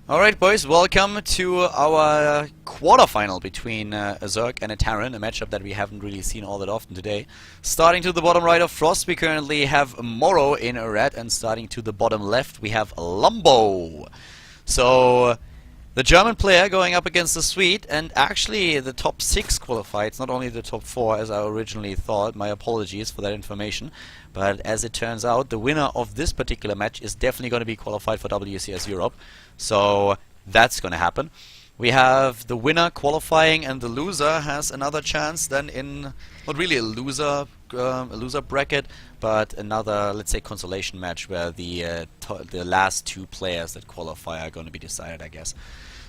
Alright boys, welcome to our quarterfinal between a Zerg and a Terran, a matchup that we haven't really seen all that often today. Starting to the bottom right of Frost, we currently have Morrow in red, and starting to the bottom left, we have Lambo. So, the German player going up against the Swede, and actually the top 6 qualified. It's not only the top 4 as I originally thought. My apologies for that information. But as it turns out, the winner of this particular match is definitely going to be qualified for WCS Europe. So that's going to happen. We have the winner qualifying, and the loser has another chance then in, not really a loser bracket, but another, let's say, consolation match where the last 2 players that qualify are going to be decided, I guess.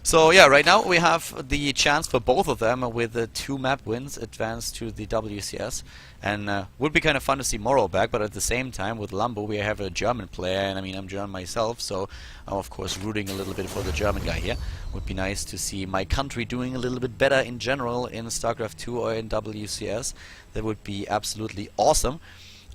So yeah, right now we have the chance for both of them with the 2 map wins advance to the WCS, and would be kind of fun to see Morrow back, but at the same time with Lambo we have a German player, and I mean I'm German myself, so I'm of course rooting a little bit for the German guy here. Would be nice to see my country doing a little bit better in general in StarCraft 2 or in WCS. That would be absolutely awesome.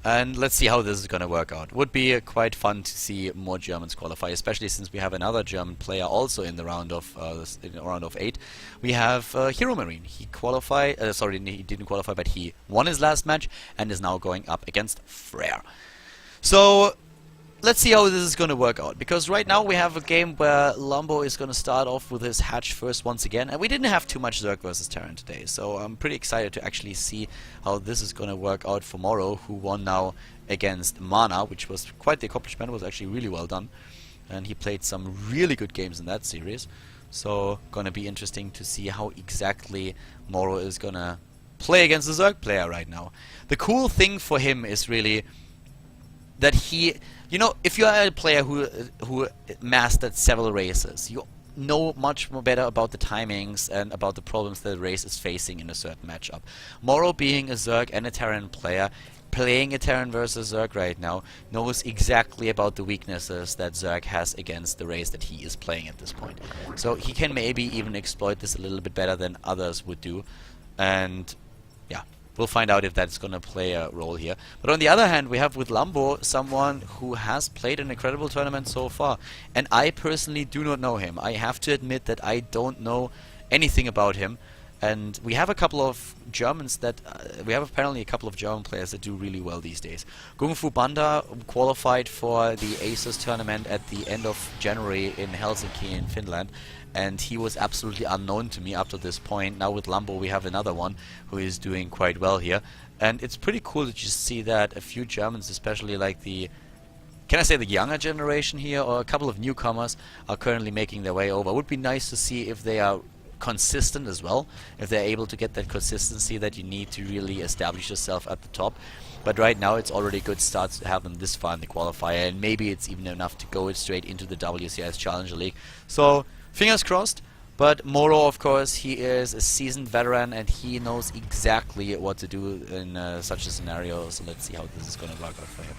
And let's see how this is going to work out. Would be quite fun to see more Germans qualify, especially since we have another German player also in the round of 8. We have Hero Marine. He qualified. Sorry, he didn't qualify, but he won his last match and is now going up against Frere. So let's see how this is going to work out, because right now we have a game where Lambo is going to start off with his hatch first once again, and we didn't have too much Zerg versus Terran today, so I'm pretty excited to actually see how this is going to work out for Morrow, who won now against Mana, which was quite the accomplishment. It was actually really well done, and he played some really good games in that series, so going to be interesting to see how exactly Morrow is going to play against the Zerg player right now. The cool thing for him is really that he, you know, if you are a player who mastered several races, you know much more better about the timings and about the problems that the race is facing in a certain matchup. Morrow, being a Zerg and a Terran player, playing a Terran versus Zerg right now, knows exactly about the weaknesses that Zerg has against the race that he is playing at this point. So he can maybe even exploit this a little bit better than others would do, and yeah. We'll find out if that's going to play a role here. But on the other hand, we have with Lambo someone who has played an incredible tournament so far. And I personally do not know him. I have to admit that I don't know anything about him. And we have a couple of Germans that... we have apparently a couple of German players that do really well these days. Kung Fu Banda qualified for the Aces tournament at the end of January in Helsinki in Finland. And he was absolutely unknown to me up to this point. Now with Lambo we have another one who is doing quite well here. And it's pretty cool to just see that a few Germans, especially like the... can I say the younger generation here, or a couple of newcomers, are currently making their way over. It would be nice to see if they are consistent as well, if they're able to get that consistency that you need to really establish yourself at the top. But right now it's already a good start to have them this far in the qualifier, and maybe it's even enough to go straight into the WCS Challenger League. So fingers crossed. But Morrow, of course, he is a seasoned veteran and he knows exactly what to do in such a scenario. So let's see how this is going to work out for him.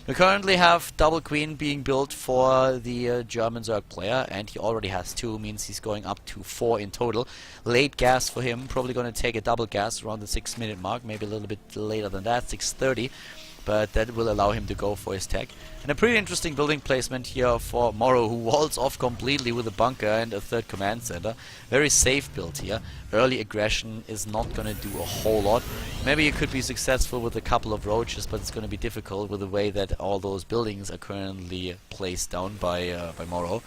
We currently have Double Queen being built for the German Zerg player, and he already has 2, means he's going up to 4 in total. Late gas for him, probably going to take a double gas around the 6-minute mark, maybe a little bit later than that, 6:30. But that will allow him to go for his tech. And a pretty interesting building placement here for Morrow, who walls off completely with a bunker and a 3rd command center. Very safe build here. Early aggression is not going to do a whole lot. Maybe you could be successful with a couple of roaches, but it's going to be difficult with the way that all those buildings are currently placed down by Morrow.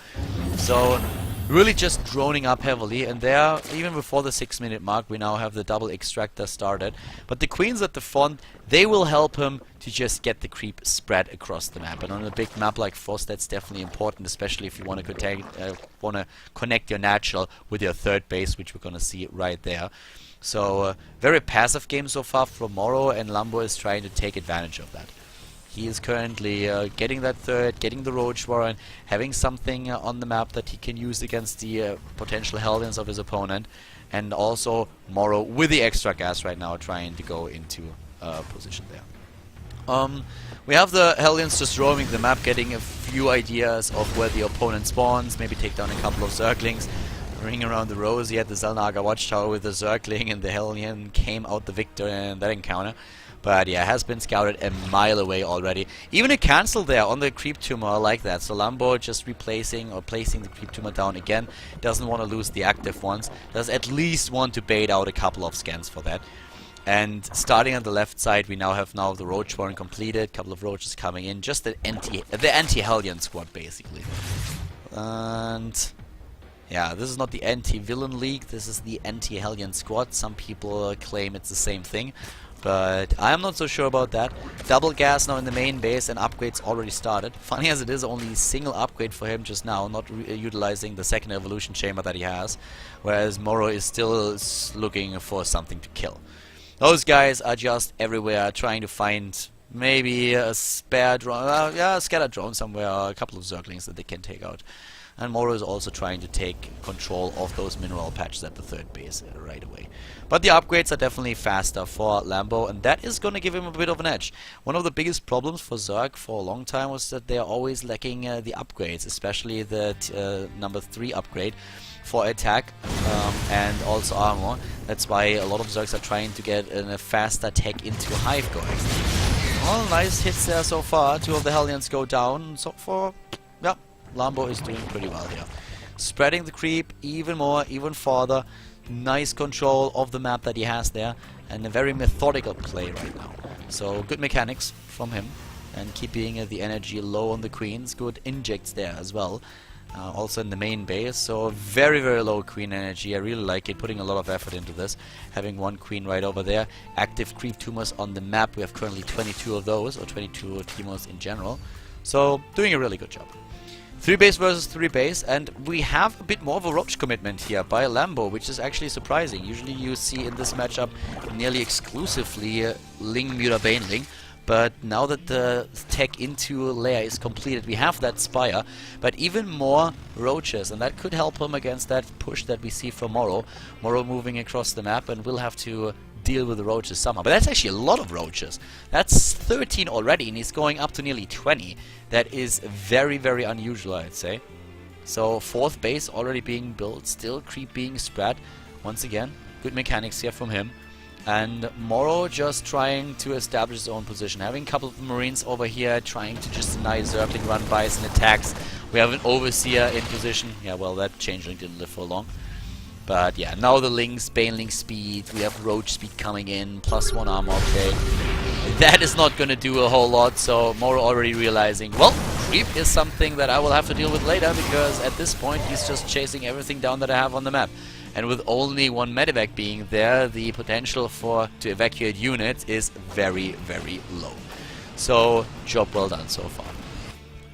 So really just droning up heavily, and there, even before the 6-minute mark, we now have the double extractor started. But the queens at the front, they will help him to just get the creep spread across the map. And on a big map like Frost, that's definitely important, especially if you want to connect your natural with your 3rd base, which we're going to see right there. So very passive game so far from Morrow, and Lambo is trying to take advantage of that. He is currently getting that 3rd, getting the Roach Warren, having something on the map that he can use against the potential Hellions of his opponent, and also Morrow with the extra gas right now trying to go into position there. We have the Hellions just roaming the map, getting a few ideas of where the opponent spawns, maybe take down a couple of Zerglings, ring around the rosy at the Zelnaga Watchtower with the Zergling, and the Hellion came out the victor in that encounter. But yeah, has been scouted a mile away already. Even a cancel there on the creep tumor, I like that. So Lambo just replacing or placing the creep tumor down again. Doesn't want to lose the active ones. Does at least want to bait out a couple of scans for that. And starting on the left side, we now have the Roach warren completed. Couple of Roaches coming in. Just the anti-Hellion squad, basically. And yeah, this is not the anti-Villain League. This is the anti-Hellion squad. Some people claim it's the same thing, but I'm not so sure about that. Double gas now in the main base, and upgrades already started. Funny as it is, only a single upgrade for him just now, not utilizing the second evolution chamber that he has, whereas Morrow is still looking for something to kill. Those guys are just everywhere trying to find maybe a spare drone, a scattered drone somewhere, or a couple of Zerglings that they can take out. And Morrow is also trying to take control of those mineral patches at the third base right away. But the upgrades are definitely faster for Lambo, and that is going to give him a bit of an edge. One of the biggest problems for Zerg for a long time was that they are always lacking the upgrades, especially the number 3 upgrade for attack and also armor. That's why a lot of Zergs are trying to get a faster tech into Hive going. Well, nice hits there so far. 2 of the Hellions go down. So far, yeah, Lambo is doing pretty well here. Spreading the creep even more, even farther. Nice control of the map that he has there, and a very methodical play right now. So good mechanics from him, and keeping the energy low on the queens. Good injects there as well. Also in the main base, so very low queen energy. I really like it, putting a lot of effort into this. Having 1 queen right over there. Active creep tumors on the map. We have currently 22 of those, or 22 tumors in general. So doing a really good job. 3 base versus 3 base, and we have a bit more of a Roach commitment here by Lambo, which is actually surprising. Usually you see in this matchup nearly exclusively Ling Muta Baneling, but now that the tech into layer is completed, we have that Spire, but even more Roaches, and that could help him against that push that we see from Morrow. Morrow moving across the map, and we'll have to deal with the Roaches somehow. But that's actually a lot of Roaches. That's 13 already, and he's going up to nearly 20. That is very unusual, I'd say. So 4th base already being built, still creep being spread. Once again, good mechanics here from him. And Morrow just trying to establish his own position. Having a couple of Marines over here trying to just deny Zergling run-bys and attacks. We have an Overseer in position. Yeah, well, that changeling didn't live for long. But yeah, now the Lings, Baneling speed, we have Roach speed coming in, +1 armor upgrade. That is not going to do a whole lot, so Morrow already realizing, well, creep is something that I will have to deal with later, because at this point he's just chasing everything down that I have on the map. And with only 1 medevac being there, the potential to evacuate units is very low. So, job well done so far.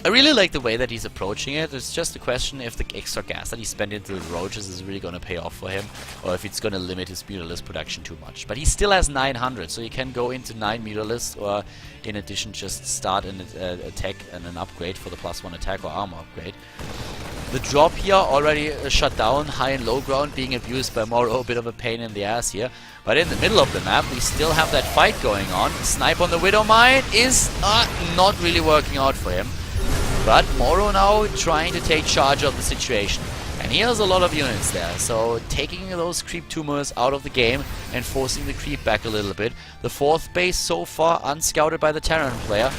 I really like the way that he's approaching it. It's just a question if the extra gas that he spent into the Roaches is really going to pay off for him, or if it's going to limit his Mutalisk production too much. But he still has 900, so he can go into 9 Mutalisks, or in addition just start an attack and an upgrade for the +1 attack or armor upgrade. The drop here already shut down, high and low ground being abused by Morrow, a bit of a pain in the ass here. But in the middle of the map, we still have that fight going on. Snipe on the Widowmine is not really working out for him. But Morrow now trying to take charge of the situation. And he has a lot of units there, so taking those creep tumors out of the game and forcing the creep back a little bit. The 4th base so far unscouted by the Terran player,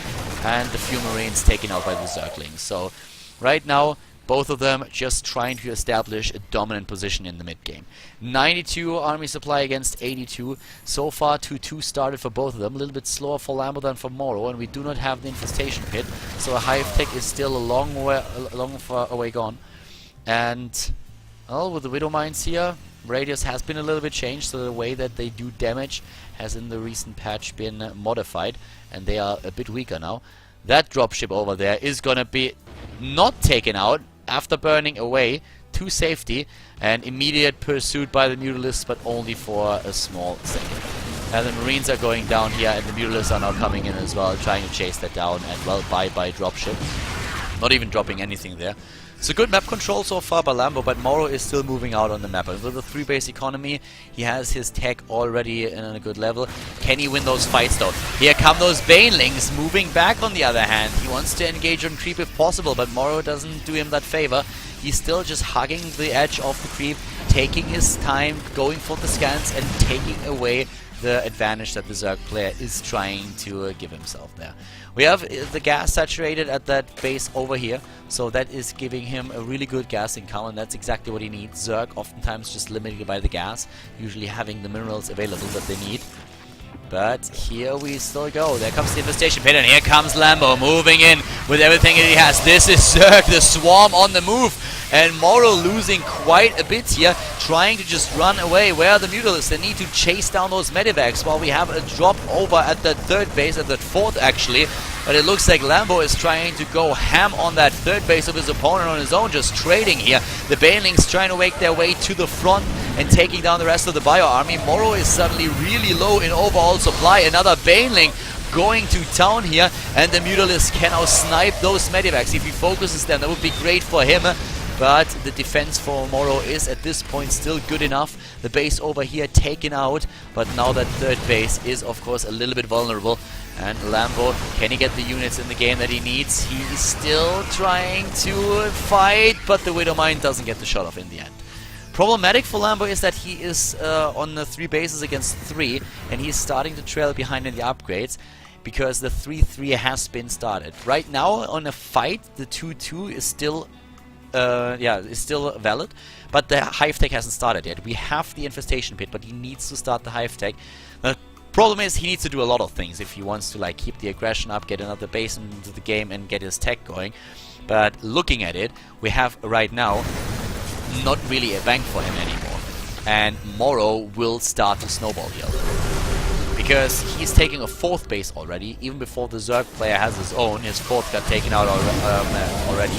and the few Marines taken out by the Zerglings. So right now, both of them just trying to establish a dominant position in the mid-game. 92 army supply against 82. So far 2-2 started for both of them. A little bit slower for Lambo than for Morrow, and we do not have the infestation pit. So a hive tech is still a long far away gone. And, well, with the Widow Mines here, radius has been a little bit changed, so the way that they do damage has in the recent patch been modified, and they are a bit weaker now. That dropship over there is gonna be not taken out after burning away to safety, and immediate pursuit by the Mutalisks, but only for a small second. And the Marines are going down here, and the Mutalisks are now coming in as well, trying to chase that down, and well, bye-bye dropship. Not even dropping anything there. So good map control so far by Lambo, but Morrow is still moving out on the map. And with the 3 base economy, he has his tech already in a good level. Can he win those fights though? Here come those Banelings moving back on the other hand. He wants to engage on creep if possible, but Morrow doesn't do him that favor. He's still just hugging the edge of the creep, taking his time, going for the scans and taking away the advantage that the Zerg player is trying to give himself there. We have the gas saturated at that base over here, so that is giving him a really good gas income, and that's exactly what he needs. Zerg oftentimes just limited by the gas, usually having the minerals available that they need. But here we still go. There comes the infestation pit, and here comes Lambo moving in with everything that he has. This is Zerg, the swarm on the move. And Morrow losing quite a bit here, trying to just run away. Where are the Mutalisks? They need to chase down those Medivacs while we have a drop over at that third base, at that fourth actually. But it looks like Lambo is trying to go ham on that third base of his opponent on his own, just trading here. The Banelings trying to make their way to the front and taking down the rest of the Bio army. Morrow is suddenly really low in overall supply. Another Baneling going to town here, and the Mutalisk can now snipe those Medivacs. If he focuses them, that would be great for him. But the defense for Morrow is at this point still good enough. The base over here taken out, but now that third base is of course a little bit vulnerable. And Lambo, can he get the units in the game that he needs? He's still trying to fight, but the Widowmine doesn't get the shot off in the end. Problematic for Lambo is that he is on the 3 bases against 3, and he's starting to trail behind in the upgrades, because the 3-3 has been started. Right now on a fight, the 2-2 is still is still valid, but the hive tech hasn't started yet. We have the infestation pit, but he needs to start the hive tech. The problem is he needs to do a lot of things if he wants to like keep the aggression up, get another base into the game and get his tech going. But looking at it, we have right now not really a bank for him anymore, and Morrow will start to snowball here, because he's taking a 4th base already, even before the Zerg player has his own. His 4th got taken out already.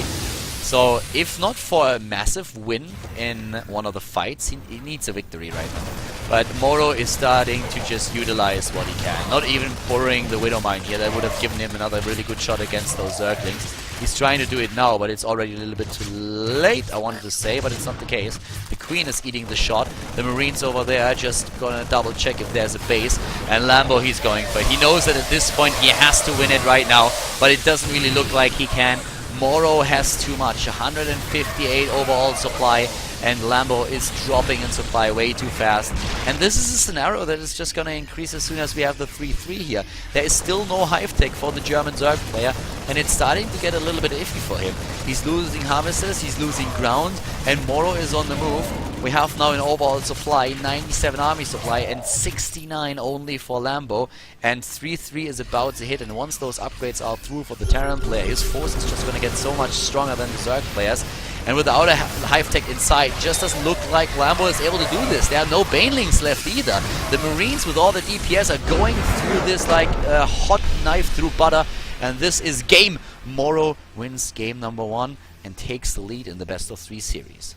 So, if not for a massive win in one of the fights, he needs a victory right now. But Morrow is starting to just utilize what he can. Not even borrowing the Widowmine here. That would have given him another really good shot against those Zerglings. He's trying to do it now, but it's already a little bit too late, I wanted to say, but it's not the case. The Queen is eating the shot. The Marines over there are just gonna double check if there's a base. And Lambo, he's going for it. He knows that at this point he has to win it right now, but it doesn't really look like he can. Morrow has too much, 158 overall supply, and Lambo is dropping in supply way too fast. And this is a scenario that is just going to increase as soon as we have the 3-3 here. There is still no hive tech for the German Zerg player, and it's starting to get a little bit iffy for him. He's losing harvesters, he's losing ground, and Morrow is on the move. We have now an overall supply, 97 army supply, and 69 only for Lambo. And 3-3 is about to hit, and once those upgrades are through for the Terran player, his force is just going to get so much stronger than the Zerg players. And without a hive tech inside, just doesn't look like Lambo is able to do this. There are no Banelings left either. The Marines with all the DPS are going through this like a hot knife through butter. And this is game. Morrow wins game number 1 and takes the lead in the best of 3 series.